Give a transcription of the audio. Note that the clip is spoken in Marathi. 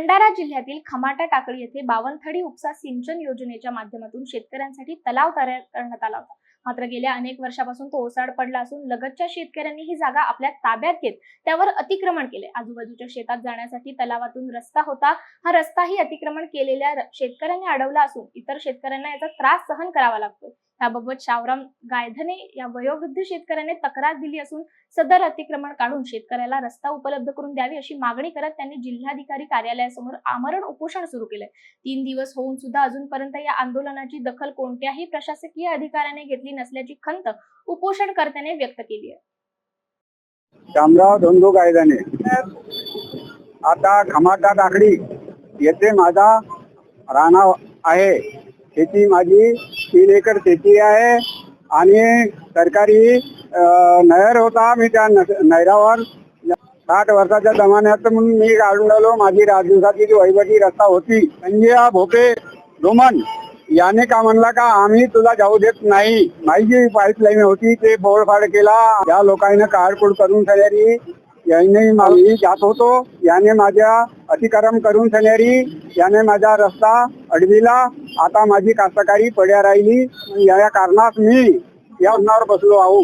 भंडारा जिल्ह्यातील खमाटा टाकळी येथे बावनथडी उपसा सिंचन योजनेच्या माध्यमातून शेतकऱ्यांसाठी तलाव तयार करण्यात आला होता. मात्र गेल्या अनेक वर्षापासून तो ओसाड पडला असून लगतच्या शेतकऱ्यांनी ही जागा आपल्या ताब्यात घेत त्यावर अतिक्रमण केले. आजूबाजूच्या शेतात जाण्यासाठी तलावातून रस्ता होता. हा रस्ताही अतिक्रमण केलेल्या शेतकऱ्यांनी अडवला असून इतर शेतकऱ्यांना याचा त्रास सहन करावा लागतोय. याबाबत शावराम गायधने या वयोवृद्ध शेतकऱ्याने तक्रार दिली असून सदर अतिक्रमण काढून शेतकऱ्याला रस्ता उपलब्ध करून द्यावी अशी मागणी करत त्यांनी जिल्हाधिकारी कार्यालयासमोर आमरण उपोषण सुरू केले. 3 दिवस होऊन सुद्धा अजूनपर्यंत या आंदोलनाची दखल कोणत्याही प्रशासकीय अधिकाऱ्याने घेतली नसल्याची खंत उपोषणकर्त्याने व्यक्त केली आहे. शामराव धोंडू गायधने. आता खमाटा टाकळी येथे माझा राणा आहे. शेती माझी 3 एकर शेती आहे आणि सरकारी नहर होता. मी त्या नहरावर 60 वर्षाच्या जमान्यात म्हणून मी काढून आलो. माझी राजदिवसाची जी वहिवटी रस्ता होती, संजय भोपे डोमन याने का म्हणला का आम्ही तुला जाऊ देत नाही. माझी जी पाईपलाईन होती ते बोळफाड केला. या लोकांनी काढकूड करून सगळ्यांनी याने मी जात होतो. याने माझ्या अतिक्रमण करून सगळ्यांनी याने माझा रस्ता अडविला. आता माझी कास्तकारी पड्या राहिली. या कारणास मी या उन्हावर बसलो आहो.